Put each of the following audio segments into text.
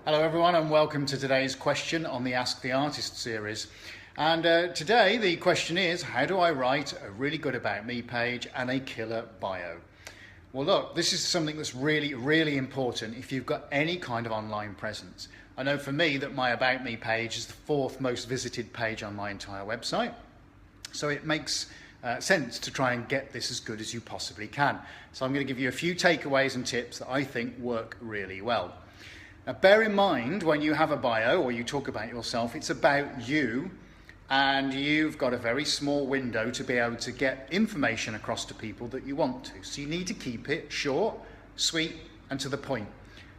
Hello everyone and welcome to today's question on the Ask the Artist series. And today the question is, how do I write a really good About Me page and a killer bio? Well look, this is something that's really important if you've got any kind of online presence. I know for me that my About Me page is the fourth most visited page on my entire website. So it makes sense to try and get this as good as you possibly can. So I'm going to give you a few takeaways and tips that I think work really well. Now bear in mind when you have a bio or you talk about yourself, it's about you and you've got a very small window to be able to get information across to people that you want to. So you need to keep it short, sweet and to the point.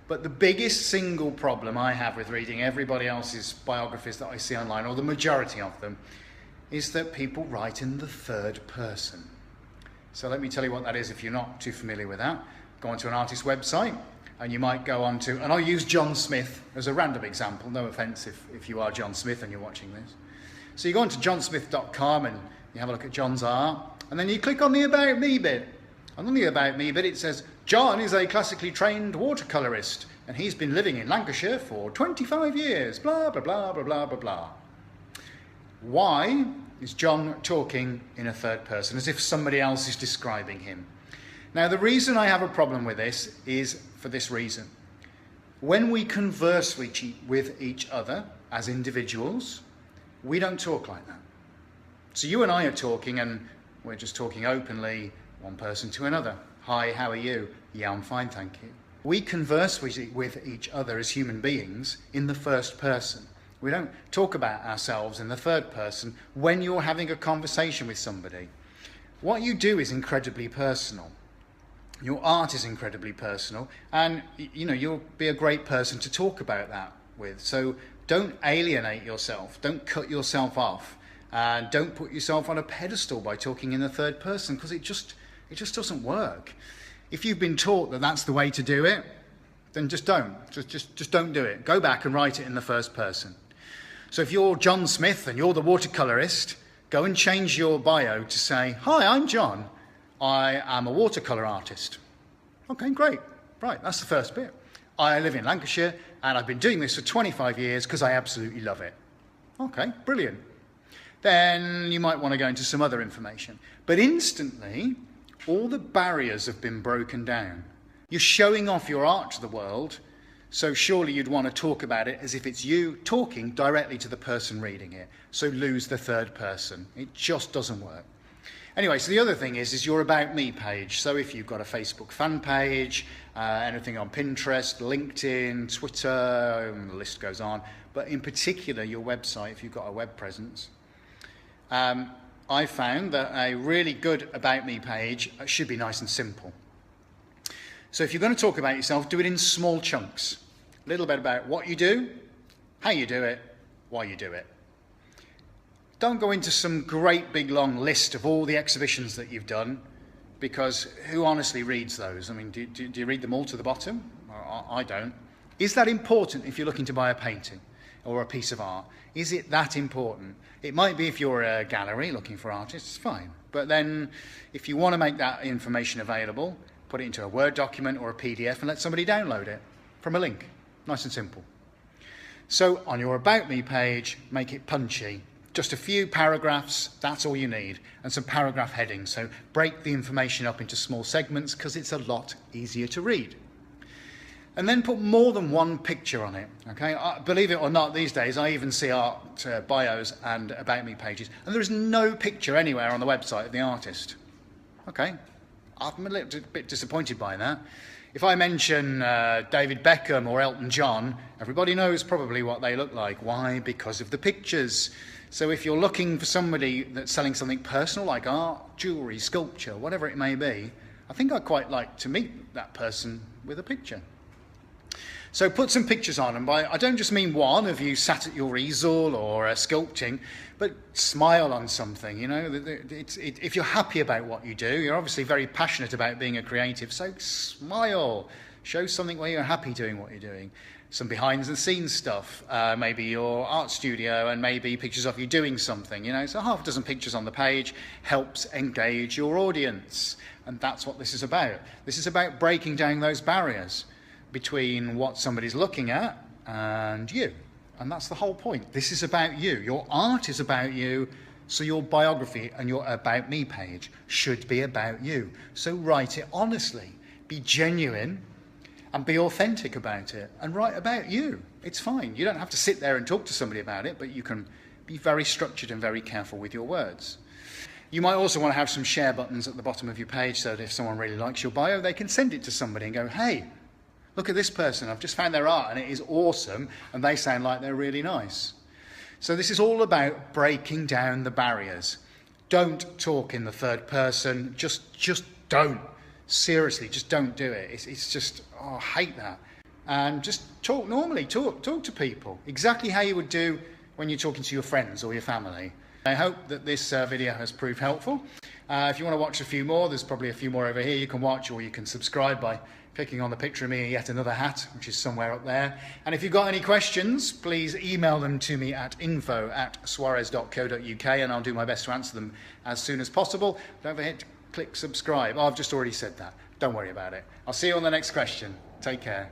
But the biggest single problem I have with reading everybody else's biographies that I see online, or the majority of them, is that people write in the third person. So let me tell you what that is if you're not too familiar with that. Go onto an artist's website and you might go on to, and I'll use John Smith as a random example, no offense if you are John Smith and you're watching this. So you go onto johnsmith.com and you have a look at John's art, and then you click on the About Me bit. And on the About Me bit it says, John is a classically trained watercolourist and he's been living in Lancashire for 25 years, blah, blah, blah, blah, blah, blah, blah. Why is John talking in a third person, as if somebody else is describing him? Now, the reason I have a problem with this is for this reason. When we converse with each other as individuals, we don't talk like that. So you and I are talking, and we're just talking openly, one person to another. Hi, how are you? Yeah, I'm fine, thank you. We converse with each other as human beings in the first person. We don't talk about ourselves in the third person when you're having a conversation with somebody. What you do is incredibly personal. Your art is incredibly personal, and you'll be a great person to talk about that with. So don't alienate yourself, don't cut yourself off, and don't put yourself on a pedestal by talking in the third person, because it just doesn't work. If you've been taught that that's the way to do it, then just don't. Just don't do it. Go back and write it in the first person. So if you're John Smith and you're the watercolourist, go and change your bio to say, hi, I'm John. I am a watercolour artist. Okay, great. Right, that's the first bit. I live in Lancashire and I've been doing this for 25 years because I absolutely love it. Okay, brilliant. Then you might want to go into some other information. But instantly, all the barriers have been broken down. You're showing off your art to the world, so surely you'd want to talk about it as if it's you talking directly to the person reading it. So lose the third person. It just doesn't work. Anyway, so the other thing is your About Me page. So if you've got a Facebook fan page, anything on Pinterest, LinkedIn, Twitter, the list goes on, but in particular your website, if you've got a web presence, I found that a really good About Me page should be nice and simple. So if you're going to talk about yourself, do it in small chunks. A little bit about what you do, how you do it, why you do it. Don't go into some great big long list of all the exhibitions that you've done, because who honestly reads those? I mean, do you read them all to the bottom? I don't. Is that important if you're looking to buy a painting or a piece of art? Is it that important? It might be if you're a gallery looking for artists, fine. But then if you want to make that information available, put it into a Word document or a PDF and let somebody download it from a link. Nice and simple. So on your About Me page, make it punchy. Just a few paragraphs, that's all you need, and some paragraph headings. So break the information up into small segments because it's a lot easier to read. And then put more than one picture on it, okay? Believe it or not, these days I even see art bios and About Me pages, and there is no picture anywhere on the website of the artist. Okay, I'm a little bit disappointed by that. If I mention David Beckham or Elton John, everybody knows probably what they look like. Why? Because of the pictures. So if you're looking for somebody that's selling something personal like art, jewellery, sculpture, whatever it may be, I think I'd quite like to meet that person with a picture. So put some pictures on, and I don't just mean one of you sat at your easel or sculpting, but smile on something, if you're happy about what you do, you're obviously very passionate about being a creative, so smile, show something where you're happy doing what you're doing. Some behind the scenes stuff, maybe your art studio and maybe pictures of you doing something, so half a dozen pictures on the page helps engage your audience, and that's what this is about. This is about breaking down those barriers between what somebody's looking at and you. And that's the whole point. This is about you. Your art is about you. So your biography and your About Me page should be about you. So write it honestly, be genuine, and be authentic about it, and write about you. It's fine. You don't have to sit there and talk to somebody about it, but you can be very structured and very careful with your words. You might also want to have some share buttons at the bottom of your page so that if someone really likes your bio, they can send it to somebody and go, hey, look at this person. I've just found their art and it is awesome, and they sound like they're really nice. So this is all about breaking down the barriers. Don't talk in the third person. Just don't. Seriously, just don't do it. It's just, oh, I hate that. And just talk normally. Talk to people exactly how you would do when you're talking to your friends or your family. I hope that this video has proved helpful. If you want to watch a few more, there's probably a few more over here you can watch, or you can subscribe by clicking on the picture of me in yet another hat, which is somewhere up there. And if you've got any questions, please email them to me at info@swarez.co.uk, and I'll do my best to answer them as soon as possible. Don't forget to click subscribe. Oh, I've just already said that. Don't worry about it. I'll see you on the next question. Take care.